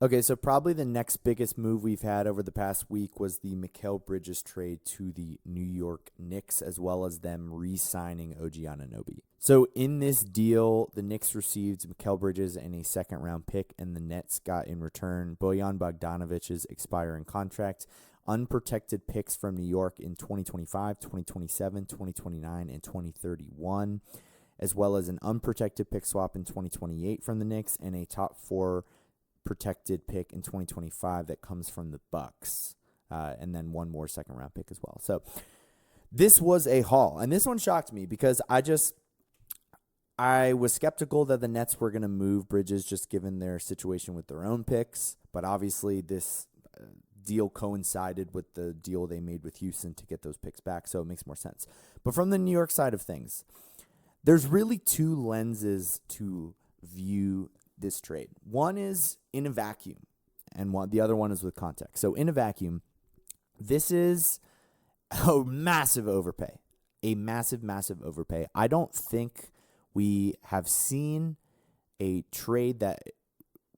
Okay, so probably the next biggest move we've had over the past week was the Mikal Bridges trade to the New York Knicks, as well as them re-signing OG Anunoby. So in this deal, the Knicks received Mikal Bridges and a second-round pick, and the Nets got in return Bojan Bogdanovic's expiring contract, unprotected picks from New York in 2025, 2027, 2029, and 2031, as well as an unprotected pick swap in 2028 from the Knicks, and a top 4 protected pick in 2025 that comes from the Bucks, and then one more second round pick as well. So this was a haul, and this one shocked me because I was skeptical that the Nets were going to move Bridges just given their situation with their own picks, but obviously this deal coincided with the deal they made with Houston to get those picks back, so it makes more sense. But from the New York side of things, there's really two lenses to view this trade. One is in a vacuum, and the other one is with context. So in a vacuum, this is a massive overpay, a massive overpay. I don't think we have seen a trade that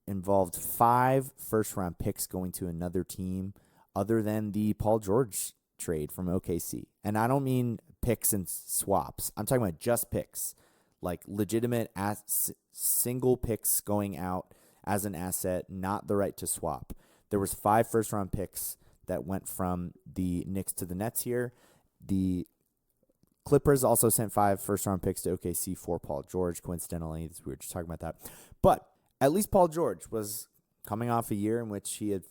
involved 5 first-round picks going to another team other than the Paul George trade from OKC. And I don't mean picks and swaps. I'm talking about just picks, like legitimate single picks going out as an asset, not the right to swap. There was 5 first-round picks that went from the Knicks to the Nets here. The Clippers also sent 5 first-round picks to OKC for Paul George, coincidentally. We were just talking about that. But at least Paul George was coming off a year in which he had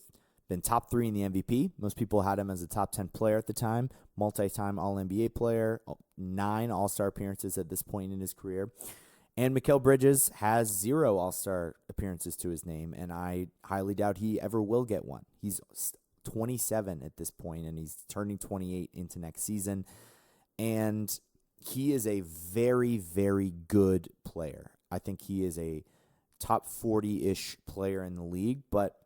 been top 3 in the MVP. Most people had him as a top 10 player at the time, multi-time All-NBA player, 9 All-Star appearances at this point in his career. And Mikal Bridges has 0 All-Star appearances to his name, and I highly doubt he ever will get one. He's 27 at this point, and he's turning 28 into next season. And he is a very, very good player. I think he is a top 40-ish player in the league, but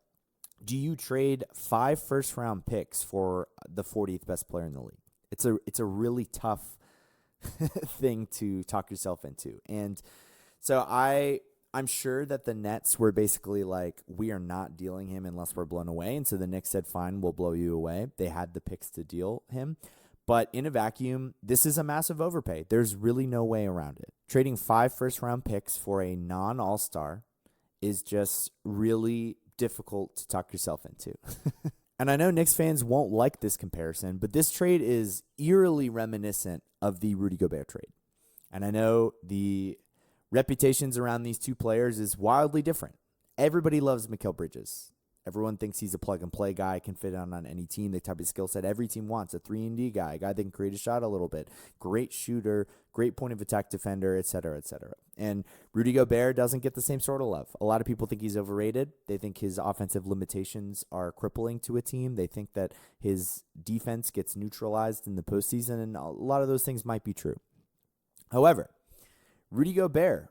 do you trade 5 first-round picks for the 40th best player in the league? It's a really tough thing to talk yourself into. And so I'm sure that the Nets were basically like, we are not dealing him unless we're blown away. And so the Knicks said, fine, we'll blow you away. They had the picks to deal him. But in a vacuum, this is a massive overpay. There's really no way around it. Trading 5 first-round picks for a non-All-Star is just really difficult to talk yourself into. And I know Knicks fans won't like this comparison, but this trade is eerily reminiscent of the Rudy Gobert trade. And I know the reputations around these two players is wildly different. Everybody loves Mikal Bridges. Everyone thinks he's a plug-and-play guy, can fit on any team, the type of skill set every team wants, a 3-and-D guy, a guy that can create a shot a little bit, great shooter, great point-of-attack defender, et cetera, et cetera. And Rudy Gobert doesn't get the same sort of love. A lot of people think he's overrated. They think his offensive limitations are crippling to a team. They think that his defense gets neutralized in the postseason, and a lot of those things might be true. However, Rudy Gobert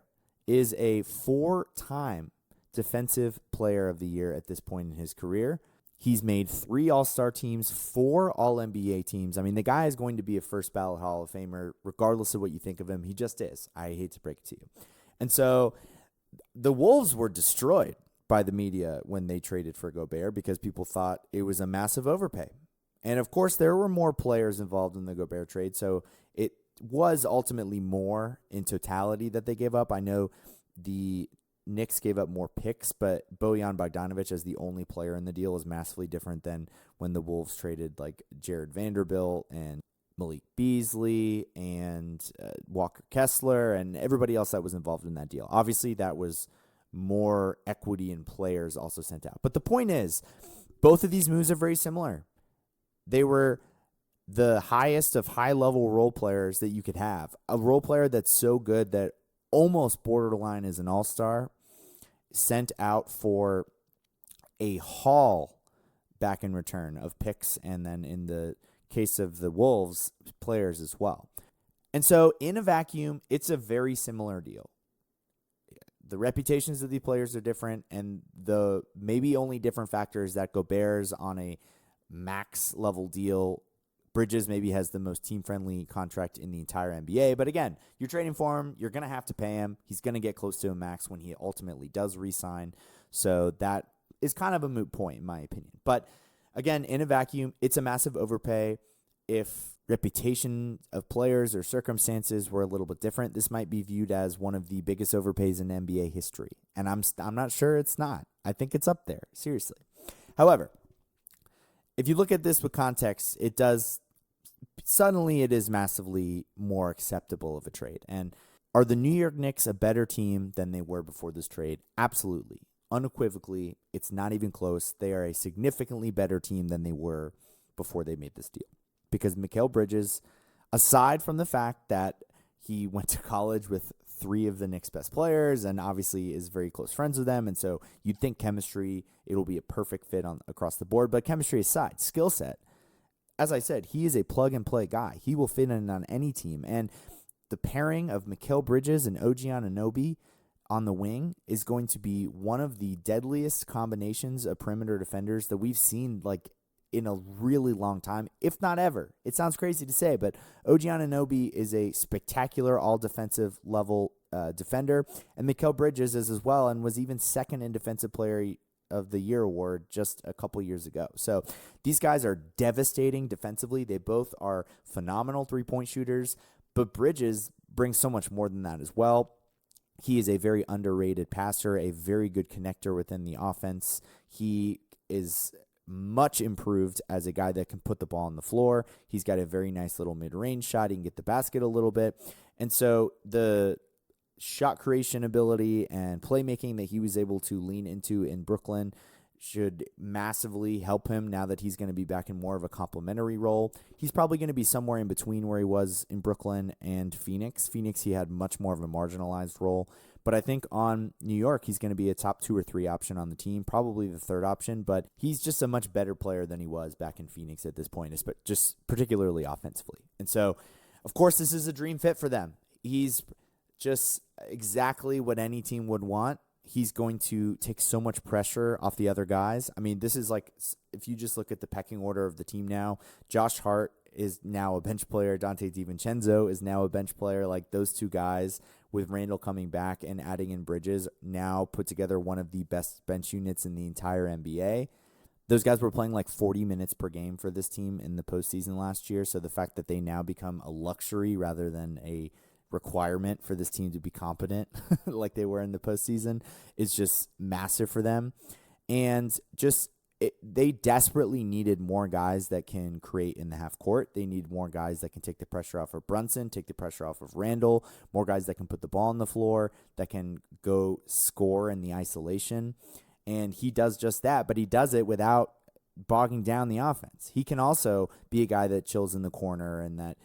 is a 4-time Defensive Player of the Year at this point in his career. He's made 3 All-Star teams, 4 All-NBA teams. I mean, the guy is going to be a first ballot Hall of Famer, regardless of what you think of him. He just is. I hate to break it to you. And so the Wolves were destroyed by the media when they traded for Gobert because people thought it was a massive overpay. And of course, there were more players involved in the Gobert trade, so it was ultimately more in totality that they gave up. I know the Knicks gave up more picks, but Bojan Bogdanovic as the only player in the deal is massively different than when the Wolves traded like Jared Vanderbilt and Malik Beasley and Walker Kessler and everybody else that was involved in that deal. Obviously, that was more equity in players also sent out. But the point is, both of these moves are very similar. They were the highest of high-level role players that you could have. A role player that's so good that almost borderline is an all-star, sent out for a haul back in return of picks, and then in the case of the Wolves, players as well. And so in a vacuum, it's a very similar deal. The reputations of the players are different, and the maybe only different factor is that Gobert's on a max level deal. Bridges maybe has the most team-friendly contract in the entire NBA. But again, you're trading for him. You're going to have to pay him. He's going to get close to a max when he ultimately does re-sign. So that is kind of a moot point in my opinion. But again, in a vacuum, it's a massive overpay. If reputation of players or circumstances were a little bit different, this might be viewed as one of the biggest overpays in NBA history. And I'm not sure it's not. I think it's up there, seriously. However, if you look at this with context, it is massively more acceptable of a trade. And are the New York Knicks a better team than they were before this trade? Absolutely. Unequivocally, it's not even close. They are a significantly better team than they were before they made this deal. Because Mikal Bridges, aside from the fact that he went to college with 3 of the Knicks' best players and obviously is very close friends with them, and so you'd think chemistry, it'll be a perfect fit across the board. But chemistry aside, skill set, as I said, he is a plug-and-play guy. He will fit in on any team. And the pairing of Mikal Bridges and OG Anunoby on the wing is going to be one of the deadliest combinations of perimeter defenders that we've seen in a really long time, if not ever. It sounds crazy to say, but OG Anunoby is a spectacular all-defensive level defender, and Mikal Bridges is as well, and was even second in Defensive Player of the Year award just a couple years ago. So these guys are devastating defensively. They both are phenomenal three-point shooters, but Bridges brings so much more than that as well. He is a very underrated passer, a very good connector within the offense. He is much improved as a guy that can put the ball on the floor. He's got a very nice little mid-range shot. He can get the basket a little bit. And so the shot creation ability and playmaking that he was able to lean into in Brooklyn should massively help him now that he's going to be back in more of a complementary role. He's probably going to be somewhere in between where he was in Brooklyn and Phoenix. Phoenix, he had much more of a marginalized role. But I think on New York, he's going to be a top 2 or 3 option on the team, probably the third option. But he's just a much better player than he was back in Phoenix at this point, just particularly offensively. And so, of course, this is a dream fit for them. He's just exactly what any team would want. He's going to take so much pressure off the other guys. I mean, this is if you just look at the pecking order of the team now, Josh Hart is now a bench player. Dante DiVincenzo is now a bench player. Those two guys, with Randall coming back and adding in Bridges, now put together one of the best bench units in the entire NBA. Those guys were playing 40 minutes per game for this team in the postseason last year. So the fact that they now become a luxury rather than a requirement for this team to be competent like they were in the postseason is just massive for them. And they desperately needed more guys that can create in the half court. They need more guys that can take the pressure off of Brunson, take the pressure off of Randall, more guys that can put the ball on the floor, that can go score in the isolation. And he does just that, but he does it without bogging down the offense. He can also be a guy that chills in the corner and that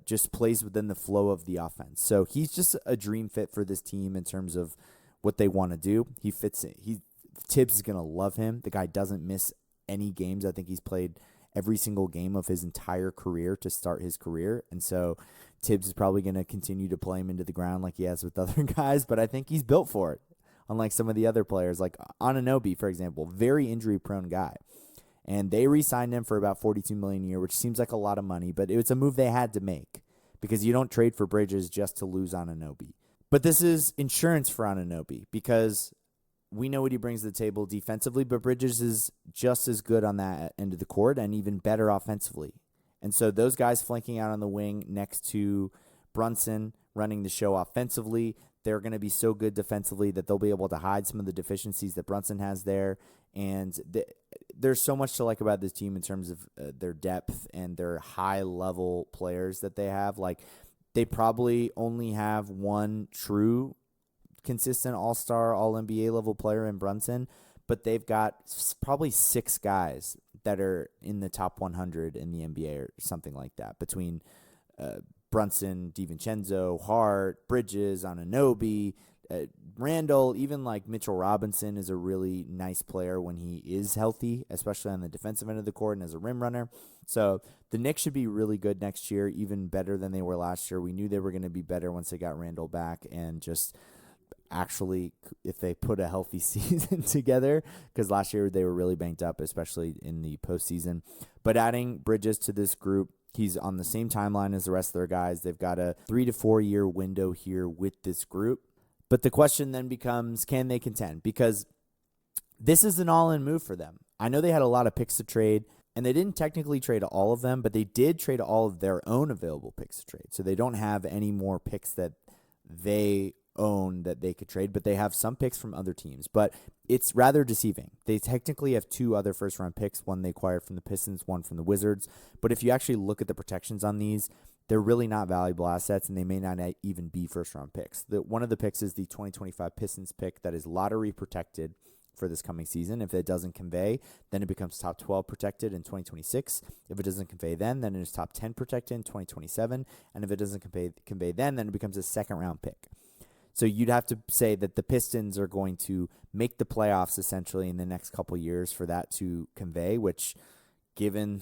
just plays within the flow of the offense. So he's just a dream fit for this team in terms of what they want to do. He fits it. Tibbs is going to love him. The guy doesn't miss any games. I think he's played every single game of his entire career to start his career. And so Tibbs is probably going to continue to play him into the ground like he has with other guys, but I think he's built for it. Unlike some of the other players, like Anunoby, for example, very injury-prone guy. And they re-signed him for about $42 million a year, which seems like a lot of money, but it was a move they had to make because you don't trade for Bridges just to lose Anunoby. But this is insurance for Anunoby because we know what he brings to the table defensively, but Bridges is just as good on that end of the court and even better offensively. And so those guys flanking out on the wing next to Brunson running the show offensively, they're going to be so good defensively that they'll be able to hide some of the deficiencies that Brunson has there. And there's so much to like about this team in terms of their depth and their high-level players that they have. They probably only have one true consistent all-star, all-NBA level player in Brunson, but they've got probably 6 guys that are in the top 100 in the NBA or something like that between Brunson, DiVincenzo, Hart, Bridges, Anunoby, Randall, even Mitchell Robinson is a really nice player when he is healthy, especially on the defensive end of the court and as a rim runner. So the Knicks should be really good next year, even better than they were last year. We knew they were going to be better once they got Randall back and just actually if they put a healthy season together, because last year they were really banked up, especially in the postseason. But adding Bridges to this group, he's on the same timeline as the rest of their guys. They've got a 3 to 4 year window here with this group. But the question then becomes, can they contend? Because this is an all-in move for them. I know they had a lot of picks to trade, and they didn't technically trade all of them, but they did trade all of their own available picks to trade. So they don't have any more picks that they own that they could trade, but they have some picks from other teams. But it's rather deceiving. They technically have 2 other first-round picks, one they acquired from the Pistons, one from the Wizards. But if you actually look at the protections on these, they're really not valuable assets, and they may not even be first-round picks. One of the picks is the 2025 Pistons pick that is lottery protected for this coming season. If it doesn't convey, then it becomes top 12 protected in 2026. If it doesn't convey then it is top 10 protected in 2027. And if it doesn't convey then it becomes a second-round pick. So you'd have to say that the Pistons are going to make the playoffs essentially in the next couple years for that to convey, which, given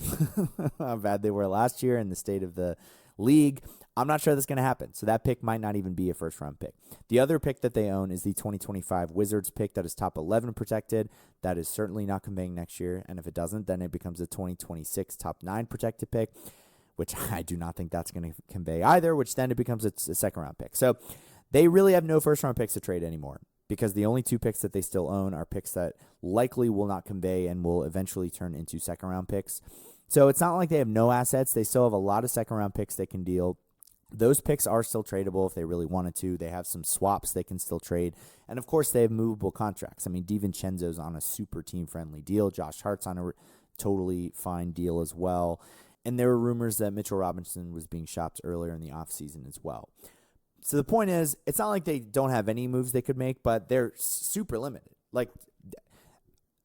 how bad they were last year and the state of the league, I'm not sure that's going to happen. So that pick might not even be a first-round pick. The other pick that they own is the 2025 Wizards pick that is top 11 protected. That is certainly not conveying next year. And if it doesn't, then it becomes a 2026 top 9 protected pick, which I do not think that's going to convey either, which then it becomes a second-round pick. So they really have no first-round picks to trade anymore, because the only 2 picks that they still own are picks that likely will not convey and will eventually turn into second-round picks. So it's not like they have no assets. They still have a lot of second-round picks they can deal. Those picks are still tradable if they really wanted to. They have some swaps they can still trade. And, of course, they have movable contracts. I mean, DiVincenzo's on a super team-friendly deal. Josh Hart's on a totally fine deal as well. And there were rumors that Mitchell Robinson was being shopped earlier in the offseason as well. So the point is, it's not like they don't have any moves they could make, but they're super limited. Like,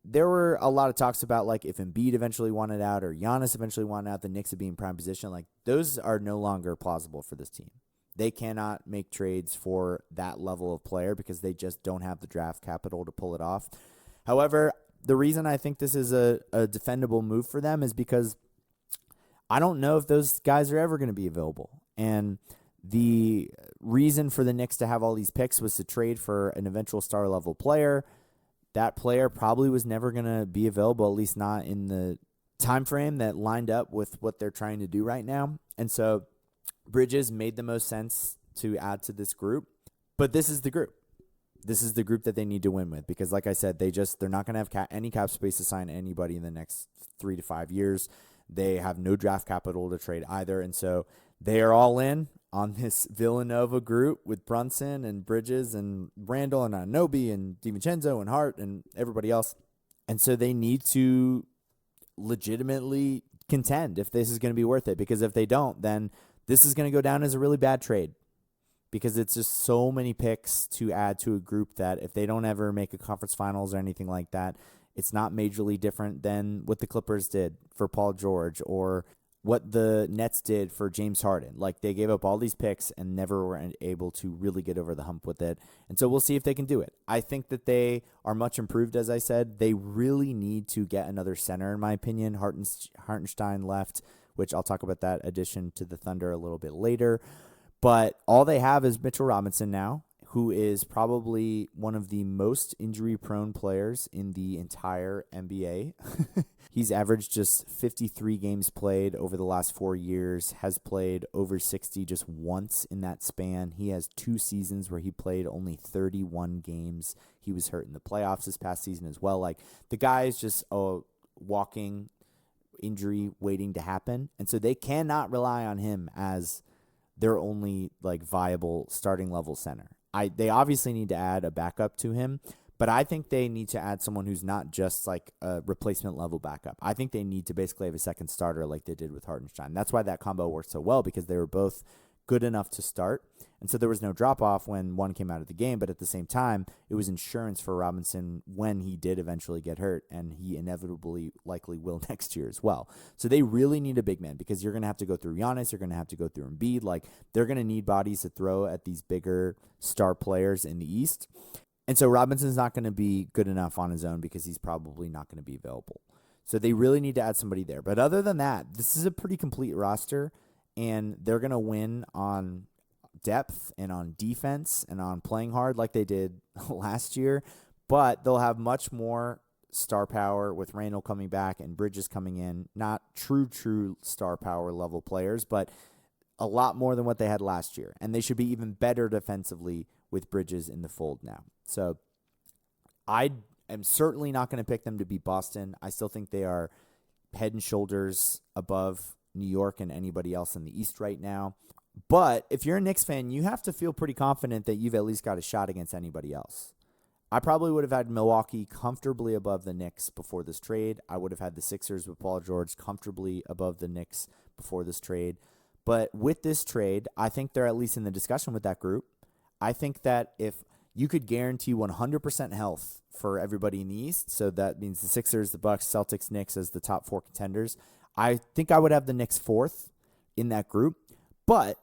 there were a lot of talks about, like, if Embiid eventually wanted out or Giannis eventually wanted out, the Knicks would be in prime position. Like, those are no longer plausible for this team. They cannot make trades for that level of player because they just don't have the draft capital to pull it off. However, the reason I think this is a defendable move for them is because I don't know if those guys are ever going to be available. And the reason for the Knicks to have all these picks was to trade for an eventual star-level player. That player probably was never going to be available, at least not in the time frame that lined up with what they're trying to do right now. And so Bridges made the most sense to add to this group. But this is the group. This is the group that they need to win with because, like I said, they're not going to have any cap space to sign anybody in the next 3 to 5 years. They have no draft capital to trade either. And so they are all in on this Villanova group with Brunson and Bridges and Randall and Anunoby and DiVincenzo and Hart and everybody else. And so they need to legitimately contend if this is going to be worth it. Because if they don't, then this is going to go down as a really bad trade. Because it's just so many picks to add to a group that if they don't ever make a conference finals or anything like that, it's not majorly different than what the Clippers did for Paul George or what the Nets did for James Harden. Like, they gave up all these picks and never were able to really get over the hump with it. And so we'll see if they can do it. I think that they are much improved, as I said. They really need to get another center, in my opinion. Hartenstein left, which I'll talk about that addition to the Thunder a little bit later. But all they have is Mitchell Robinson now, who is probably one of the most injury-prone players in the entire NBA. He's averaged just 53 games played over the last 4 years, has played over 60 just once in that span. He has 2 seasons where he played only 31 games. He was hurt in the playoffs this past season as well. Like, the guy is just a walking injury waiting to happen. And so they cannot rely on him as their only, like, viable starting level center. They obviously need to add a backup to him, but I think they need to add someone who's not just like a replacement level backup. I think they need to basically have a second starter like they did with Hartenstein. That's why that combo worked so well, because they were both good enough to start. And so there was no drop off when one came out of the game, but at the same time, it was insurance for Robinson when he did eventually get hurt, and he inevitably likely will next year as well. So they really need a big man, because you're going to have to go through Giannis, you're going to have to go through Embiid. Like, they're going to need bodies to throw at these bigger star players in the East. And so Robinson's not going to be good enough on his own because he's probably not going to be available. So they really need to add somebody there. But other than that, this is a pretty complete roster, and they're going to win on depth and on defense and on playing hard like they did last year. But they'll have much more star power with Randall coming back and Bridges coming in. Not true star power level players, but a lot more than what they had last year. And they should be even better defensively with Bridges in the fold now. So am certainly not going to pick them to beat Boston. I still think they are head and shoulders above New York and anybody else in the East right now. But if you're a Knicks fan, you have to feel pretty confident that you've at least got a shot against anybody else. I probably would have had Milwaukee comfortably above the Knicks before this trade. I would have had the Sixers with Paul George comfortably above the Knicks before this trade. But with this trade, I think they're at least in the discussion with that group. I think that if you could guarantee 100% health for everybody in the East, so that means the Sixers, the Bucks, Celtics, Knicks as the top 4 contenders, I think I would have the Knicks 4th in that group. But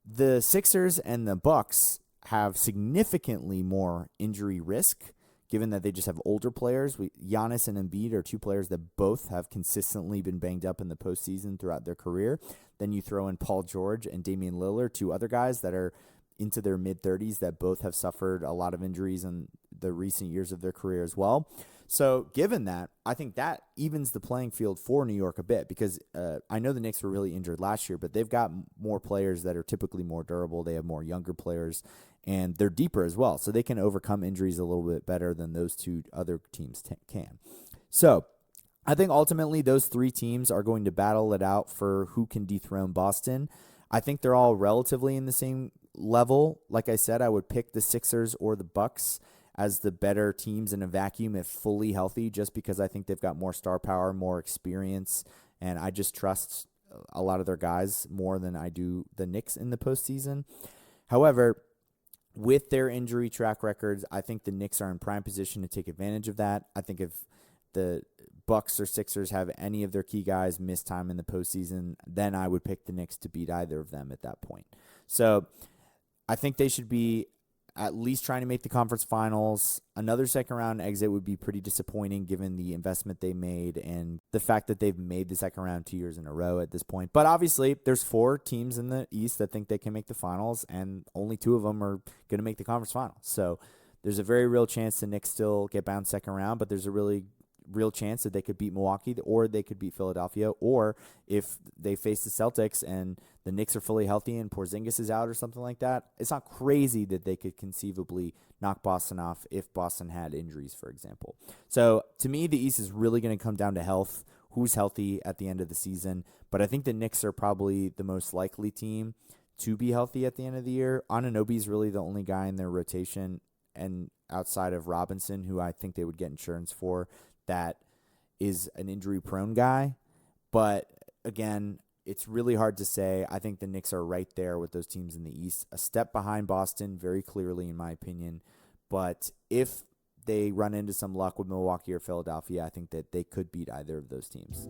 the Sixers and the Bucks have significantly more injury risk, given that they just have older players. Giannis and Embiid are 2 players that both have consistently been banged up in the postseason throughout their career. Then you throw in Paul George and Damian Lillard, 2 other guys that are into their mid-30s that both have suffered a lot of injuries in the recent years of their career as well. So given that, I think that evens the playing field for New York a bit, because I know the Knicks were really injured last year, but they've got more players that are typically more durable. They have more younger players, and they're deeper as well. So they can overcome injuries a little bit better than those 2 other teams can. So I think ultimately those 3 teams are going to battle it out for who can dethrone Boston. I think they're all relatively in the same level. Like I said, I would pick the Sixers or the Bucks as the better teams in a vacuum if fully healthy, just because I think they've got more star power, more experience, and I just trust a lot of their guys more than I do the Knicks in the postseason. However, with their injury track records, I think the Knicks are in prime position to take advantage of that. I think if the Bucks or Sixers have any of their key guys miss time in the postseason, then I would pick the Knicks to beat either of them at that point. So I think they should be at least trying to make the conference finals. Another second-round exit would be pretty disappointing given the investment they made and the fact that they've made the second round 2 years in a row at this point. But obviously, there's 4 teams in the East that think they can make the finals, and only 2 of them are going to make the conference finals. So there's a very real chance the Knicks still get bounced second round, but there's a really real chance that they could beat Milwaukee, or they could beat Philadelphia, or if they face the Celtics and the Knicks are fully healthy and Porzingis is out or something like that, it's not crazy that they could conceivably knock Boston off if Boston had injuries, for example. So to me, the East is really going to come down to health, who's healthy at the end of the season. But I think the Knicks are probably the most likely team to be healthy at the end of the year. Anunoby is really the only guy in their rotation, and outside of Robinson, who I think they would get insurance for, that is an injury-prone guy. But again, it's really hard to say. I think the Knicks are right there with those teams in the East, a step behind Boston, very clearly in my opinion. But if they run into some luck with Milwaukee or Philadelphia, I think that they could beat either of those teams.